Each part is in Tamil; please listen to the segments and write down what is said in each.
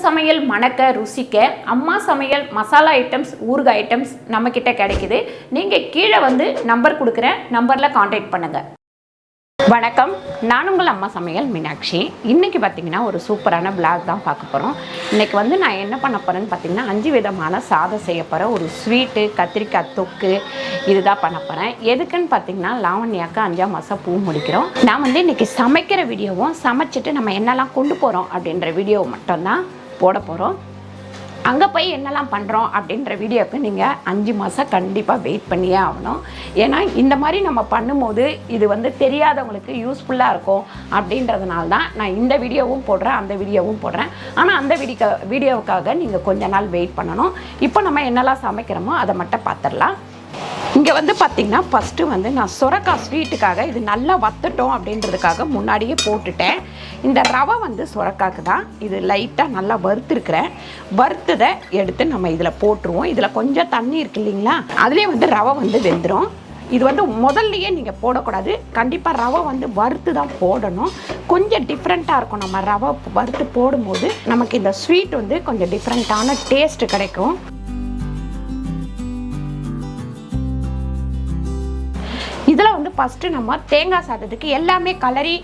சமையல் மணக்க ருசிக்க அம்மா சமையல் மசாலா ஐட்டம்ஸ் ஊறுகாய் ஐட்டம்ஸ் நம்ம கிட்ட கிடைக்குது. நீங்க கீழே வந்து நம்பர் கொடுக்குறேன், நம்பர்ல கான்டாக்ட் பண்ணுங்க. வணக்கம், நான் உங்கள் அம்மா சமையல் மீனாட்சி. இன்றைக்கி பார்த்திங்கன்னா ஒரு சூப்பரான விளாக் தான் பார்க்க போகிறோம். இன்றைக்கி வந்து நான் என்ன பண்ண போகிறேன்னு பார்த்திங்கன்னா 5 விதமான சாதம் செய்ய போகிறேன். ஒரு ஸ்வீட்டு, கத்திரிக்காய் தொக்கு இதுதான் பண்ண போகிறேன். எதுக்குன்னு பார்த்திங்கன்னா லாவண்யாவுக்கு 5ஆம் மாதம் பூ முடிக்கிறோம். நான் வந்து இன்றைக்கி சமைக்கிற வீடியோவும் சமைச்சிட்டு நம்ம என்னெல்லாம் கொண்டு போகிறோம் அப்படின்ற வீடியோ மட்டும்தான் போட போகிறோம். அங்கே போய் என்னெல்லாம் பண்ணுறோம் அப்படின்ற வீடியோவுக்கு நீங்கள் 5 மாதம் கண்டிப்பாக வெயிட் பண்ணியே ஆகணும். ஏன்னா இந்த மாதிரி நம்ம பண்ணும்போது இது வந்து தெரியாதவங்களுக்கு யூஸ்ஃபுல்லாக இருக்கும் அப்படின்றதுனால தான் நான் இந்த வீடியோவும் போடுறேன், அந்த வீடியோவும் போடுறேன். ஆனால் அந்த வீடியோவுக்காக நீங்கள் கொஞ்ச நாள் வெயிட் பண்ணணும். இப்போ நம்ம என்னெல்லாம் சமைக்கிறோமோ அதை மட்டும் பார்த்துடலாம். இங்கே வந்து பார்த்திங்கன்னா ஃபஸ்ட்டு வந்து நான் சுரக்காய் ஸ்வீட்டுக்காக இது நல்லா வத்துட்டோம் அப்படின்றதுக்காக முன்னாடியே போட்டுட்டேன். இந்த ரவை வந்து சுரக்காய்க்கு தான். இது லைட்டாக நல்லா வறுத்துருக்கிறேன். வறுத்ததை எடுத்து நம்ம இதில் போட்டுருவோம். இதில் கொஞ்சம் தண்ணி இருக்கு இல்லைங்களா, அதுலேயே வந்து ரவை வந்து வெந்துடும். இது வந்து முதல்லையே நீங்கள் போடக்கூடாது. கண்டிப்பாக ரவை வந்து வறுத்து தான் போடணும். கொஞ்சம் டிஃப்ரெண்ட்டாக இருக்கும். நம்ம ரவை வறுத்து போடும்போது நமக்கு இந்த ஸ்வீட் வந்து கொஞ்சம் டிஃப்ரெண்ட்டான டேஸ்ட்டு கிடைக்கும். இதில் வந்து ஃபஸ்ட்டு நம்ம தேங்காய் சாதத்துக்கு எல்லாமே கலரி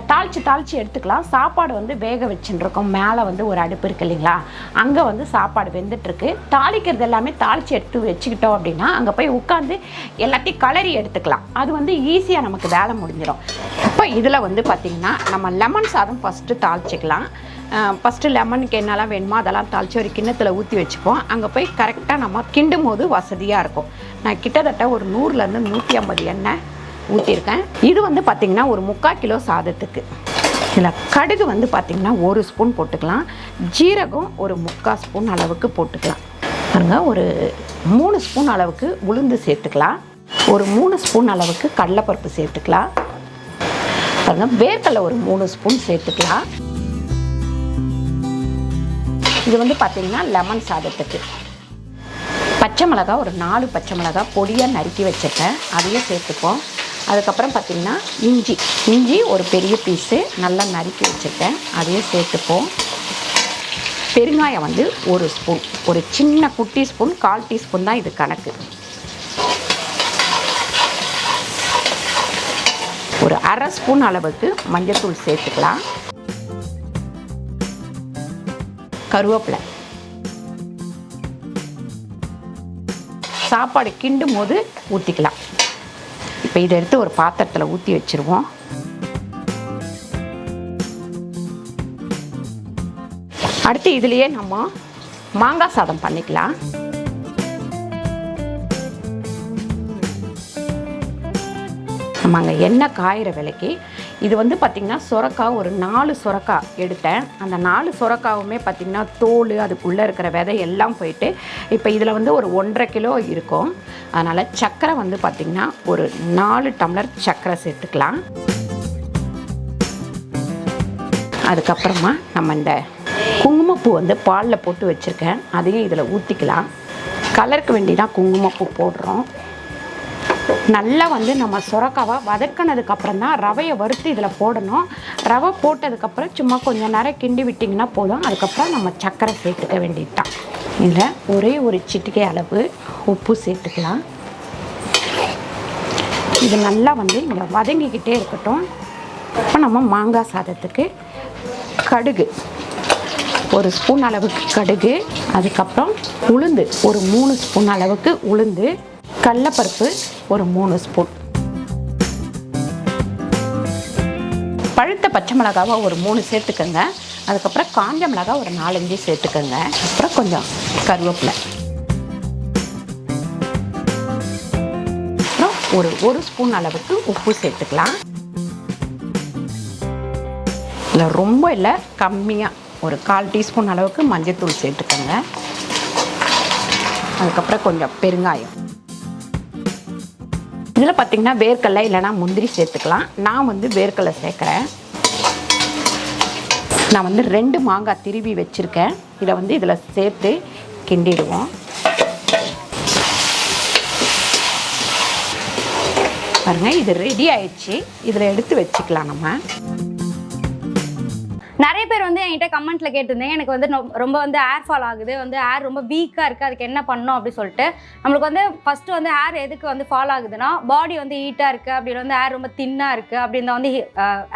தாளித்து எடுத்துக்கலாம். சாப்பாடு வந்து வேக வச்சுருக்கோம். மேலே வந்து ஒரு அடுப்பு இருக்குது இல்லைங்களா, அங்கே வந்து சாப்பாடு வெந்துட்டுருக்கு. தாளிக்கிறது எல்லாமே தாளித்து எடுத்து வச்சுக்கிட்டோம் அப்படின்னா அங்கே போய் உட்காந்து எல்லாத்தையும் கலரி எடுத்துக்கலாம். அது வந்து ஈஸியாக நமக்கு வேலை முடிஞ்சிடும். இப்போ இதில் வந்து பார்த்திங்கன்னா நம்ம லெமன் சாதம் ஃபஸ்ட்டு தாளிச்சிக்கலாம். ஃபஸ்ட்டு லெமனுக்கு என்னெல்லாம் வேணுமோ அதெல்லாம் தாளித்து ஒரு கிண்ணத்தில் ஊற்றி வச்சுப்போம். அங்கே போய் கரெக்டாக நம்ம கிண்டும் போது வசதியாக இருக்கும். நான் கிட்டத்தட்ட ஒரு 100லேருந்து 150 எண்ணெய் ஊற்றிருக்கேன். இது வந்து பார்த்திங்கன்னா ஒரு 3/4 கிலோ சாதத்துக்கு. இதில் கடுகு வந்து பார்த்திங்கன்னா 1 ஸ்பூன் போட்டுக்கலாம். ஜீரகம் ஒரு 3/4 ஸ்பூன் அளவுக்கு போட்டுக்கலாம். பாருங்க, ஒரு 3 ஸ்பூன் அளவுக்கு உளுந்து சேர்த்துக்கலாம். ஒரு 3 ஸ்பூன் அளவுக்கு கடலைப்பருப்பு சேர்த்துக்கலாம். பாருங்க, வேர்க்கடலை ஒரு 3 ஸ்பூன் சேர்த்துக்கலாம். இது வந்து பார்த்திங்கன்னா லெமன் சாதத்துக்கு. பச்சை மிளகா ஒரு 4 பச்சை மிளகா பொடியாக நறுக்கி வச்சுருக்கேன், அதையும் சேர்த்துப்போம். அதுக்கப்புறம் பார்த்திங்கன்னா இஞ்சி ஒரு பெரிய பீஸு நல்லா நறுக்கி வச்சுருக்கேன், அதையும் சேர்த்துப்போம். பெருங்காயம் வந்து 1 ஸ்பூன், ஒரு சின்ன குட்டி ஸ்பூன், 1/4 டீஸ்பூன் தான் இது கணக்கு. ஒரு 1/2 ஸ்பூன் அளவுக்கு மஞ்சள்தூள் சேர்த்துக்கலாம். கருவேப்பிலை. சாப்பாடு கிண்டும் போது ஊற்றிக்கலாம். இப்போ இதை எடுத்து ஒரு பாத்திரத்தில் ஊற்றி வச்சுருவோம். அடுத்து இதுலேயே நம்ம மாங்காய் சாதம் பண்ணிக்கலாம். நம்ம அங்கே எண்ணெய் காயிற விலைக்கு இது வந்து பார்த்திங்கன்னா சுரக்காய் ஒரு 4 சுரக்காய் எடுத்தேன். அந்த 4 சுரக்காவுமே பார்த்திங்கன்னா தோல், அதுக்குள்ளே இருக்கிற விதை எல்லாம் போயிட்டு இப்போ இதில் வந்து ஒரு 1.5 கிலோ இருக்கும். அதனால் சர்க்கரை வந்து பார்த்திங்கன்னா ஒரு 4 டம்ளர் சர்க்கரை சேர்த்துக்கலாம். அதுக்கப்புறமா நம்ம இந்த குங்குமப்பூ வந்து பாலில் போட்டு வச்சுருக்கேன், அதையும் இதில் ஊற்றிக்கலாம். கலருக்கு வேண்டி தான் குங்குமப்பூ போடுறோம். நல்லா வந்து நம்ம சுரக்காவை வதக்கினதுக்கப்புறம் தான் ரவையை வறுத்து இதில் போடணும். ரவை போட்டதுக்கப்புறம் சும்மா கொஞ்சம் நேரம் கிண்டி விட்டிங்கன்னா போதும். அதுக்கப்புறம் நம்ம சர்க்கரை சேர்த்துக்க வேண்டியது தான். இதில் ஒரே ஒரு சிட்டிகை அளவு உப்பு சேர்த்துக்கலாம். இது நல்லா வந்து இங்கே வதங்கிக்கிட்டே இருக்கட்டும். இப்போ நம்ம மாங்காய் சாதத்துக்கு கடுகு 1 ஸ்பூன் அளவுக்கு கடுகு, அதுக்கப்புறம் உளுந்து ஒரு 3 ஸ்பூன் அளவுக்கு உளுந்து, கடலைப்பருப்பு ஒரு 3 ஸ்பூன், பழுத்த பச்சை மிளகாவை ஒரு 3 சேர்த்துக்கோங்க. அதுக்கப்புறம் காஞ்ச மிளகா ஒரு 4-5 சேர்த்துக்கோங்க. அப்புறம் கொஞ்சம் கருவேப்பிலை, அப்புறம் ஒரு ஸ்பூன் அளவுக்கு உப்பு சேர்த்துக்கலாம். இல்லை ரொம்ப இல்லை, கம்மியாக ஒரு 1/4 டீஸ்பூன் அளவுக்கு மஞ்சள்தூள் சேர்த்துக்கோங்க. அதுக்கப்புறம் கொஞ்சம் பெருங்காயம். இதில் பார்த்திங்கன்னா வேர்க்கடலை இல்லைனா முந்திரி சேர்த்துக்கலாம். நான் வந்து வேர்க்கடலை சேர்க்குறேன். நான் வந்து 2 மாங்காய் திருவி வச்சுருக்கேன். இதை வந்து இதில் சேர்த்து கிண்டிடுவோம். பாருங்கள், இது ரெடி ஆயிடுச்சு. இதில் எடுத்து வச்சுக்கலாம். நம்ம நிறைய பேர் வந்து என்கிட்ட கமெண்ட்ல கேட்டிருந்தீங்க எனக்கு வந்து ரொம்ப வந்து ஹேர் ஃபால் ஆகுது, வந்து ஹேர் ரொம்ப வீக்காக இருக்குது, அதுக்கு என்ன பண்ணணும் அப்படின்னு சொல்லிட்டு. நம்மளுக்கு வந்து ஃபஸ்ட்டு வந்து ஹேர் எதுக்கு வந்து ஃபால் ஆகுதுன்னா, பாடி வந்து ஹீட்டாக இருக்குது அப்படின்னு வந்து ஹேர் ரொம்ப தின்னாக இருக்குது அப்படின்னு வந்து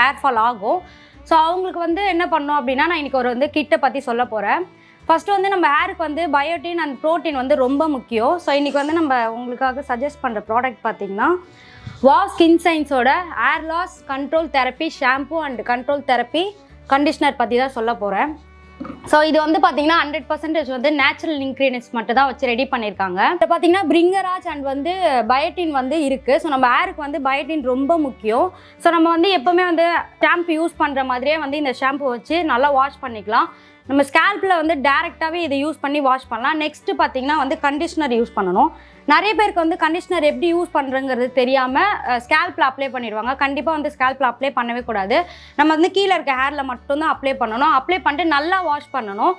ஹேர் ஃபால் ஆகும். ஸோ அவங்களுக்கு வந்து என்ன பண்ணணும் அப்படின்னா, நான் இன்றைக்கி ஒரு வந்து கிட்டை பற்றி சொல்ல போகிறேன். ஃபஸ்ட்டு வந்து நம்ம ஹேருக்கு வந்து பயோட்டின் அண்ட் ப்ரோட்டீன் வந்து ரொம்ப முக்கியம். ஸோ இன்றைக்கி வந்து நம்ம உங்களுக்காக சஜஸ்ட் பண்ணுற ப்ராடக்ட் பார்த்திங்கன்னா ஸ்கின் சயின்ஸோட hair loss control therapy shampoo and control therapy conditioner பற்றி தான் சொல்ல போகிறேன். ஸோ இது வந்து பார்த்தீங்கன்னா 100% வந்து நேச்சுரல் இன்க்ரீடியன்ஸ் மட்டும் தான் வச்சு ரெடி பண்ணியிருக்காங்க. இப்போ பார்த்தீங்கன்னா பிரிங்கராஜ் அண்ட் வந்து பயோட்டின் வந்து இருக்குது. ஸோ நம்ம ஹேருக்கு வந்து பயோட்டின் ரொம்ப முக்கியம். ஸோ நம்ம வந்து எப்போவுமே வந்து ஷாம்பு யூஸ் பண்ணுற மாதிரியே வந்து இந்த ஷாம்பு வச்சு நல்லா வாஷ் பண்ணிக்கலாம். நம்ம ஸ்கேல்பில் வந்து டேரெக்டாகவே இதை யூஸ் பண்ணி வாஷ் பண்ணலாம். நெக்ஸ்ட்டு பார்த்திங்கன்னா வந்து கண்டிஷ்னர் யூஸ் பண்ணணும். நிறைய பேருக்கு வந்து கண்டிஷ்னர் எப்படி யூஸ் பண்ணுறங்கிறது தெரியாமல் ஸ்கேல்பில் அப்ளை பண்ணிடுவாங்க. கண்டிப்பாக வந்து ஸ்கேல்பில் அப்ளை பண்ணவே கூடாது. நம்ம வந்து கீழே இருக்க ஹேரில் மட்டும்தான் அப்ளை பண்ணணும். அப்ளை பண்ணிட்டு நல்லா வாஷ் பண்ணணும்.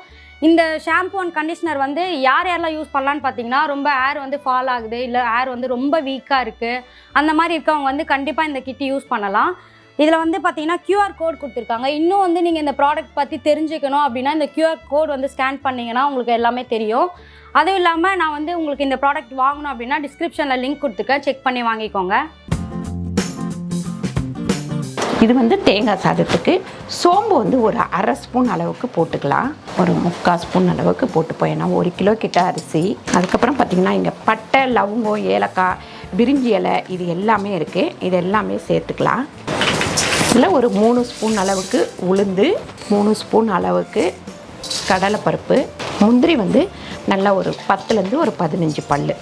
இந்த ஷாம்பு அண்ட் கண்டிஷ்னர் வந்து யாரெல்லாம் யூஸ் பண்ணலான்னு பார்த்தீங்கன்னா, ரொம்ப ஹேர் வந்து ஃபால் ஆகுது, இல்லை ஹேர் வந்து ரொம்ப வீக்காக இருக்குது, அந்த மாதிரி இருக்கவங்க வந்து கண்டிப்பாக இந்த கிட் யூஸ் பண்ணலாம். இதில் வந்து பார்த்தீங்கன்னா QR கோட் கொடுத்துருக்காங்க. இன்னும் வந்து நீங்கள் இந்த ப்ராடக்ட் பற்றி தெரிஞ்சுக்கணும் அப்படின்னா இந்த QR கோட் வந்து ஸ்கேன் பண்ணிங்கன்னா உங்களுக்கு எல்லாமே தெரியும். அதுவும் இல்லாமல் நான் வந்து உங்களுக்கு இந்த ப்ராடக்ட் வாங்கணும் அப்படின்னா டிஸ்கிரிப்ஷனில் லிங்க் கொடுத்துருக்கேன், செக் பண்ணி வாங்கிக்கோங்க. இது வந்து தேங்காய் சாதத்துக்கு சோம்பு வந்து ஒரு 1/2 ஸ்பூன் அளவுக்கு போட்டுக்கலாம். ஒரு 3/4 ஸ்பூன் அளவுக்கு போட்டுப்போம். ஏன்னா 1 கிலோ கிட்ட அரிசி. அதுக்கப்புறம் பார்த்திங்கன்னா இங்கே பட்டை, லவங்கம், ஏலக்காய், பிரிஞ்சி இலை இது எல்லாமே இருக்குது. இது எல்லாமே சேர்த்துக்கலாம். இதில் ஒரு 3 ஸ்பூன் அளவுக்கு உளுந்து, 3 ஸ்பூன் அளவுக்கு கடலைப்பருப்பு, முந்திரி வந்து நல்லா ஒரு 10லேருந்து ஒரு 15 பல்.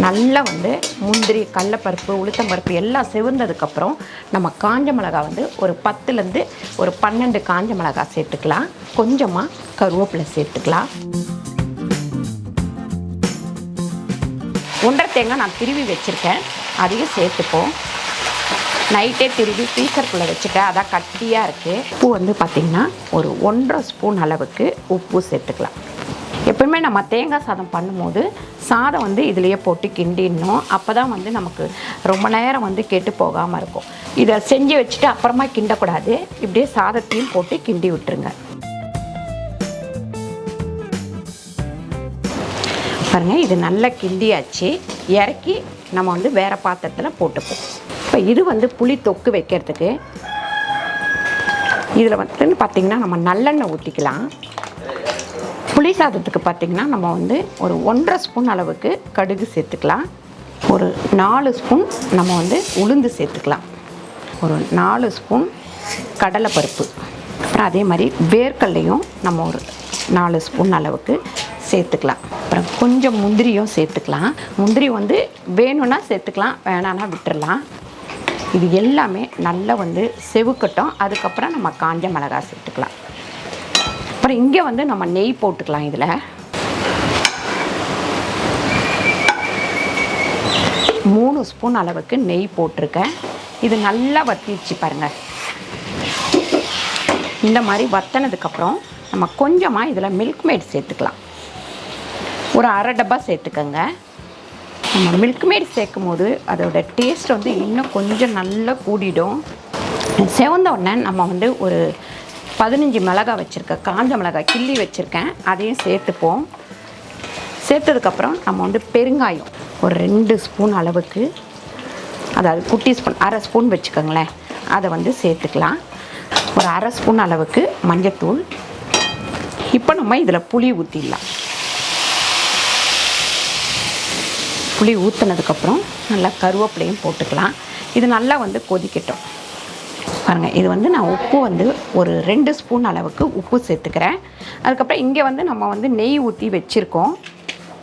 நல்லா வந்து முந்திரி, கடலைப்பருப்பு, உளுத்தம்பருப்பு எல்லாம் செவந்ததுக்கப்புறம் நம்ம காஞ்ச மிளகாய் வந்து ஒரு 10லேருந்து ஒரு 12 காஞ்ச மிளகாய் சேர்த்துக்கலாம். கொஞ்சமாக கருவேப்பிலை சேர்த்துக்கலாம். 1/2 தேங்காய் நான் திருவி வச்சுருக்கேன், அதையும் சேர்த்துப்போம். நைட்டே திருவி ஃப்ரீசருக்குள்ளே வச்சுட்டேன், அதான் கட்டியாக இருக்குது. உப்பு வந்து பார்த்திங்கன்னா ஒரு 1/2 ஸ்பூன் அளவுக்கு உப்பு சேர்த்துக்கலாம். எப்பவுமே நம்ம தேங்காய் சாதம் பண்ணும்போது சாதம் வந்து இதிலையே போட்டு கிண்டிடணும். அப்போ தான் வந்து நமக்கு ரொம்ப நேரம் வந்து கெட்டு போகாமல் இருக்கும். இதை செஞ்சு வச்சுட்டு அப்புறமா கிண்டக்கூடாது, இப்படியே சாதத்தையும் போட்டு கிண்டி விட்டுருங்க. பாருங்கள், இது நல்லா கிண்டியாச்சு. இறக்கி நம்ம வந்து வேறு பாத்திரத்தில் போட்டுப்போம். இப்போ இது வந்து புளி தொக்கு வைக்கிறதுக்கு இதில் வந்து பார்த்திங்கன்னா நம்ம நல்லெண்ணெய் ஊற்றிக்கலாம். புளி சாதத்துக்கு பார்த்திங்கன்னா நம்ம வந்து ஒரு 1/2 ஸ்பூன் அளவுக்கு கடுகு சேர்த்துக்கலாம். ஒரு 4 ஸ்பூன் நம்ம வந்து உளுந்து சேர்த்துக்கலாம். ஒரு 4 ஸ்பூன் கடலைப்பருப்பு, அப்புறம் அதே மாதிரி வேர்க்கடலையும் நம்ம ஒரு 4 ஸ்பூன் அளவுக்கு சேர்த்துக்கலாம். அப்புறம் கொஞ்சம் முந்திரியும் சேர்த்துக்கலாம். முந்திரி வந்து வேணும்னா சேர்த்துக்கலாம், வேணான்னா விட்டுடலாம். இது எல்லாமே நல்லா வந்து செவுக்கட்டும். அதுக்கப்புறம் நம்ம காஞ்ச மிளகாய் சேர்த்துக்கலாம். அப்புறம் இங்கே வந்து நம்ம நெய் போட்டுக்கலாம். இதில் 3 ஸ்பூன் அளவுக்கு நெய் போட்டிருக்கேன். இது நல்லா வத்திடுச்சு பாருங்கள். இந்த மாதிரி வத்தினதுக்கப்புறம் நம்ம கொஞ்சமாக இதில் மில்க் மேட் சேர்த்துக்கலாம். ஒரு 1/2 டப்பா சேர்த்துக்கோங்க. நம்ம மில்க் மேட் சேர்க்கும் போது அதோட டேஸ்ட் வந்து இன்னும் கொஞ்சம் நல்லா கூடிடும். செவந்த உடனே நம்ம வந்து ஒரு 15 மிளகாய் வச்சுருக்கேன், காஞ்ச மிளகாய் கிள்ளி வச்சுருக்கேன், அதையும் சேர்த்துப்போம். சேர்த்ததுக்கப்புறம் நம்ம வந்து பெருங்காயம் ஒரு 2 ஸ்பூன் அளவுக்கு, அதாவது குட்டி ஸ்பூன் 1/2 ஸ்பூன் வச்சுக்கோங்களேன், அதை வந்து சேர்த்துக்கலாம். ஒரு 1/2 ஸ்பூன் அளவுக்கு மஞ்சத்தூள். இப்போ நம்ம இதில் புளி ஊற்றிடலாம். புளி ஊற்றினதுக்கப்புறம் நல்லா கருவேப்பிலையும் போட்டுக்கலாம். இது நல்லா வந்து கொதிக்கட்டும். பாருங்கள், இது வந்து நான் உப்பு வந்து ஒரு 2 ஸ்பூன் அளவுக்கு உப்பு சேர்த்துக்கிறேன். அதுக்கப்புறம் இங்கே வந்து நம்ம வந்து நெய் ஊற்றி வச்சுருக்கோம்.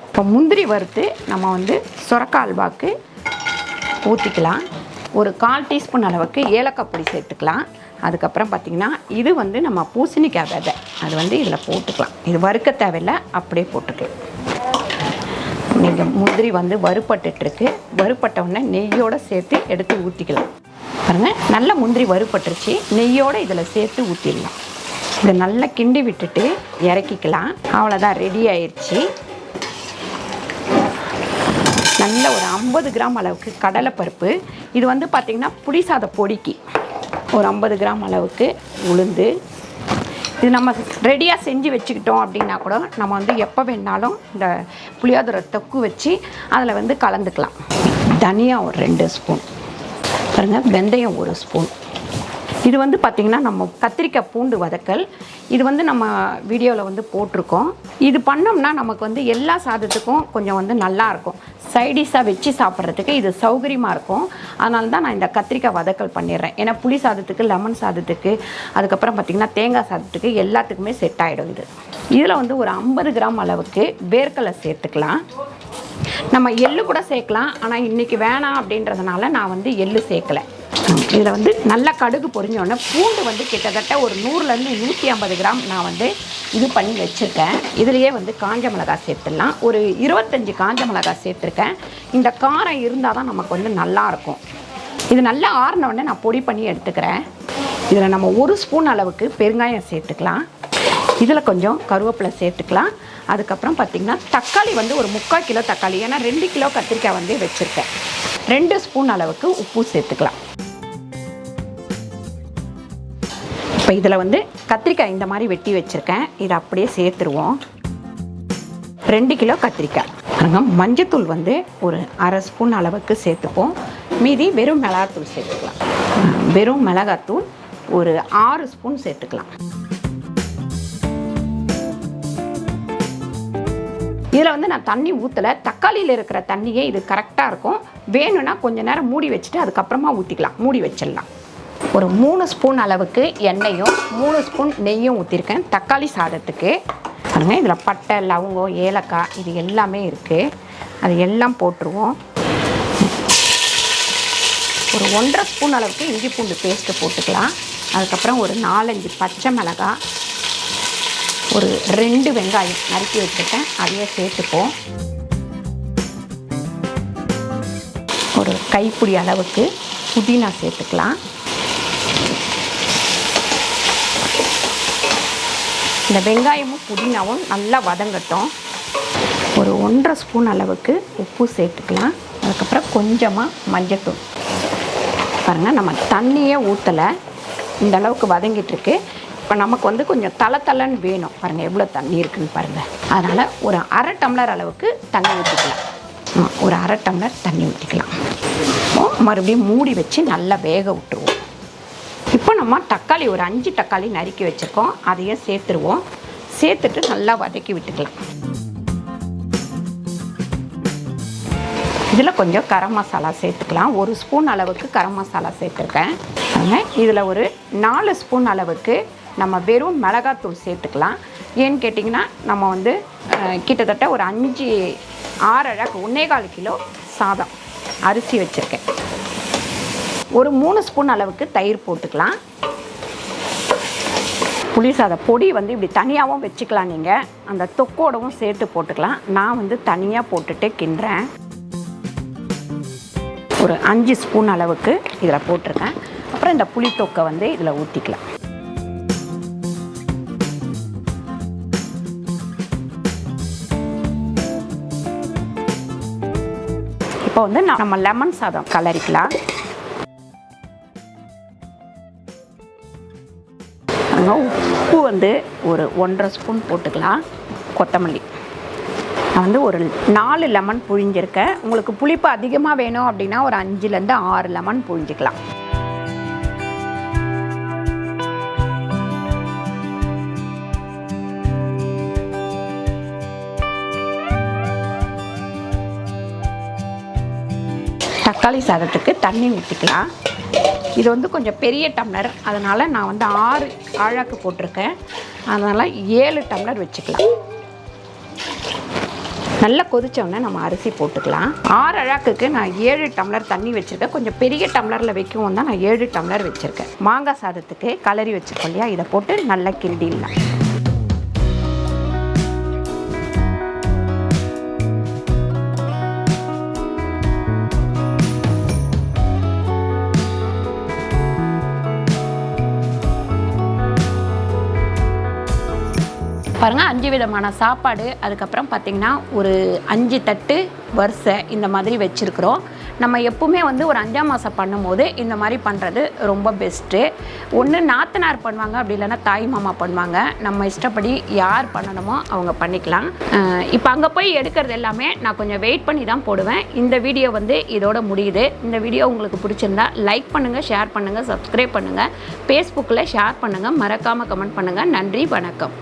இப்போ முந்திரி வறுத்து நம்ம வந்து சுரக்காய் அல்வாக்கு ஊற்றிக்கலாம். ஒரு 1/4 டீஸ்பூன் அளவுக்கு ஏலக்காய் பொடி சேர்த்துக்கலாம். அதுக்கப்புறம் பார்த்திங்கன்னா இது வந்து நம்ம பூசணிக்காய் விதை, அது வந்து இதில் போட்டுக்கலாம். இது வறுக்க தேவையில்லை, அப்படியே போட்டுக்கலாம். நீங்கள் முந்திரி வந்து வறுபட்டுருக்கு, வறுபட்ட உடனே நெய்யோடு சேர்த்து எடுத்து ஊற்றிக்கலாம். பாருங்கள், நல்ல முந்திரி வறுபட்டுருச்சு, நெய்யோடு இதில் சேர்த்து ஊற்றிடலாம். இதை நல்லா கிண்டி விட்டுட்டு இறக்கிக்கலாம். அவ்வளோதான், ரெடி ஆயிடுச்சு. நல்ல ஒரு 50 கிராம் அளவுக்கு கடலைப்பருப்பு. இது வந்து பார்த்திங்கன்னா புளி சாத பொடிக்கு ஒரு 50 கிராம் அளவுக்கு உளுந்து. இது நம்ம ரெடியாக செஞ்சு வச்சுக்கிட்டோம் அப்படின்னா கூட நம்ம வந்து எப்போ வேணாலும் இந்த புளியோதரை தொக்கு வச்சு அதில் வந்து கலந்துக்கலாம். தனியா ஒரு 2 ஸ்பூன் பாருங்கள், வெந்தயம் 1 ஸ்பூன். இது வந்து பார்த்திங்கன்னா நம்ம கத்திரிக்காய் பூண்டு வதக்கல். இது வந்து நம்ம வீடியோவில் வந்து போட்டிருக்கோம். இது பண்ணோம்னா நமக்கு வந்து எல்லா சாதத்துக்கும் கொஞ்சம் வந்து நல்லாயிருக்கும். சைடிஷாக வச்சு சாப்பிட்றதுக்கு இது சௌகரியமாக இருக்கும். அதனால தான் நான் இந்த கத்திரிக்காய் வதக்கல் பண்ணிடுறேன். ஏன்னா புளி சாதத்துக்கு, லெமன் சாதத்துக்கு, அதுக்கப்புறம் பார்த்திங்கன்னா தேங்காய் சாதத்துக்கு எல்லாத்துக்குமே செட் ஆகிடும் இது. இதில் வந்து ஒரு 50 கிராம் அளவுக்கு வேர்க்கடலை சேர்த்துக்கலாம். நம்ம எள்ளு கூட சேர்க்கலாம், ஆனால் இன்றைக்கி வேணாம் அப்படின்றதுனால நான் வந்து எள்ளு சேர்க்கலை. இதில் வந்து நல்லா கடுகு பொரிஞ்சோடனே பூண்டு வந்து கிட்டத்தட்ட ஒரு 100லேருந்து 150 கிராம் நான் வந்து இது பண்ணி வச்சுருக்கேன். இதுலேயே வந்து காஞ்ச மிளகாய் சேர்த்துடலாம். ஒரு 25 காஞ்ச மிளகாய் சேர்த்துருக்கேன். இந்த காரம் இருந்தால் தான் நமக்கு வந்து நல்லாயிருக்கும். இது நல்லா ஆறினோடனே நான் பொடி பண்ணி எடுத்துக்கிறேன். இதில் நம்ம 1 ஸ்பூன் அளவுக்கு பெருங்காயம் சேர்த்துக்கலாம். இதில் கொஞ்சம் கருவேப்பிலை சேர்த்துக்கலாம். அதுக்கப்புறம் பார்த்திங்கன்னா தக்காளி வந்து ஒரு 3/4 கிலோ தக்காளி, ஏன்னா 2 கிலோ கத்திரிக்காய் வந்து வச்சுருக்கேன். 2 ஸ்பூன் அளவுக்கு உப்பு சேர்த்துக்கலாம். இப்போ இதில் வந்து கத்திரிக்காய் இந்த மாதிரி வெட்டி வச்சுருக்கேன். இதை அப்படியே சேர்த்துருவோம். 2 கிலோ கத்திரிக்காய். மஞ்சத்தூள் வந்து ஒரு 1/2 ஸ்பூன் அளவுக்கு சேர்த்துப்போம். மீதி வெறும் மிளகாத்தூள் சேர்த்துக்கலாம். வெறும் மிளகாத்தூள் ஒரு 6 ஸ்பூன் சேர்த்துக்கலாம். இதில் வந்து நான் தண்ணி ஊற்றலை. தக்காளியில் இருக்கிற தண்ணியே இது கரெக்டாக இருக்கும். வேணும்னா கொஞ்சம் நேரம் மூடி வச்சுட்டு அதுக்கப்புறமா ஊற்றிக்கலாம். மூடி வச்சிடலாம். ஒரு 3 ஸ்பூன் அளவுக்கு எண்ணெயும் 3 ஸ்பூன் நெய்யும் ஊற்றிருக்கேன் தக்காளி சாதத்துக்கு. பாருங்கள், இதில் பட்டை, லவங்கம், ஏலக்காய் இது எல்லாமே இருக்குது. அது எல்லாம் போட்டுருவோம். ஒரு 1/2 ஸ்பூன் அளவுக்கு இஞ்சி பூண்டு பேஸ்ட்டு போட்டுக்கலாம். அதுக்கப்புறம் ஒரு 4-5 பச்சை மிளகாய், ஒரு 2 வெங்காயம் நறுக்கி வச்சுருக்கேன், அதையே சேர்த்துப்போம். ஒரு கைப்பிடி அளவுக்கு புதினா சேர்த்துக்கலாம். இந்த வெங்காயமும் புதினாவும் நல்லா வதங்கட்டும். ஒரு 1/2 ஸ்பூன் அளவுக்கு உப்பு சேர்த்துக்கலாம். அதுக்கப்புறம் கொஞ்சமாக மஞ்சத்தூள். பாருங்கள், நம்ம தண்ணியே ஊற்றலை, இந்த அளவுக்கு வதங்கிட்டுருக்கு. இப்போ நமக்கு வந்து கொஞ்சம் தளன்னு வேணும். பாருங்கள் எவ்வளோ தண்ணி இருக்குதுன்னு பாருங்கள். அதனால் ஒரு 1/2 டம்ளர் அளவுக்கு தண்ணி ஊற்றிக்கலாம். ஒரு 1/2 டம்ளர் தண்ணி ஊற்றிக்கலாம். மறுபடியும் மூடி வச்சு நல்லா வேக விட்டுருவோம். இப்போ நம்ம தக்காளி ஒரு 5 தக்காளி நறுக்கி வச்சுருக்கோம், அதையே சேர்த்துருவோம். சேர்த்துட்டு நல்லா வதக்கி விட்டுக்கலாம். இதில் கொஞ்சம் கரம் மசாலா சேர்த்துக்கலாம். 1 ஸ்பூன் அளவுக்கு கரம் மசாலா சேர்த்துருக்கேன். இதில் ஒரு 4 ஸ்பூன் அளவுக்கு நம்ம வெறும் மிளகாத்தூள் சேர்த்துக்கலாம். ஏன்னு கேட்டிங்கன்னா நம்ம வந்து கிட்டத்தட்ட ஒரு 5-6 அழகு 1.25 கிலோ சாதம் அரிசி வச்சுருக்கேன். ஒரு 3 ஸ்பூன் அளவுக்கு தயிர் போட்டுக்கலாம். புளி சாத பொடி வந்து இப்படி தனியாகவும் வச்சுக்கலாம். நீங்கள் அந்த தொக்கோடவும் சேர்த்து போட்டுக்கலாம். நான் வந்து தனியாக போட்டுட்டு கிண்டுறேன். ஒரு 5 ஸ்பூன் அளவுக்கு இதில் போட்டிருக்கேன். அப்புறம் இந்த புளி தொக்கை வந்து இதில் ஊற்றிக்கலாம். இப்போ வந்து நம்ம லெமன் சாதம் கலரிக்கலாம். உப்பு வந்து ஒரு 1/2 ஸ்பூன் போட்டுக்கலாம். கொத்தமல்லி நான் வந்து ஒரு 4 லெமன் புழிஞ்சிருக்கேன். உங்களுக்கு புளிப்பு அதிகமாக வேணும் அப்படின்னா ஒரு 5லேருந்து 6 லெமன் புழிஞ்சிக்கலாம். தக்காளி சாதத்துக்கு தண்ணி ஊற்றிக்கலாம். இது வந்து கொஞ்சம் பெரிய டம்ளர், அதனால் நான் வந்து 6 ஆழாக்கு போட்டிருக்கேன். அதனால் 7 டம்ளர் வச்சுக்கலாம். நல்லா கொதித்தோடனே நம்ம அரிசி போட்டுக்கலாம். 6 அழாக்குக்கு நான் 7 டம்ளர் தண்ணி வச்சுருக்கேன். கொஞ்சம் பெரிய டம்ளரில் வைக்கவும் தான் நான் 7 டம்ளர் வச்சுருக்கேன். மாங்காய் சாதத்துக்கு கலரி வச்சுருக்கோம் இல்லையா, இதை போட்டு நல்லா கிண்டிடலாம். பாருங்கள், 5 விதமான சாப்பாடு. அதுக்கப்புறம் பார்த்திங்கன்னா ஒரு 5 தட்டு வரிசை இந்த மாதிரி வச்சுருக்குறோம். நம்ம எப்பவுமே வந்து ஒரு 5ஆம் மாதம் பண்ணும்போது இந்த மாதிரி பண்ணுறது ரொம்ப பெஸ்ட்டு. ஒன்று நாத்தனார் பண்ணுவாங்க, அப்படி இல்லைன்னா தாய் மாமா பண்ணுவாங்க. நம்ம இஷ்டப்படி யார் பண்ணணுமோ அவங்க பண்ணிக்கலாம். இப்போ அங்கே போய் எடுக்கிறது எல்லாமே நான் கொஞ்சம் வெயிட் பண்ணி தான் போடுவேன். இந்த வீடியோ வந்து இதோட முடியுது. இந்த வீடியோ உங்களுக்கு பிடிச்சிருந்தா லைக் பண்ணுங்கள், ஷேர் பண்ணுங்கள், சப்ஸ்கிரைப் பண்ணுங்கள், ஃபேஸ்புக்கில் ஷேர் பண்ணுங்கள், மறக்காமல் கமெண்ட் பண்ணுங்கள். நன்றி, வணக்கம்.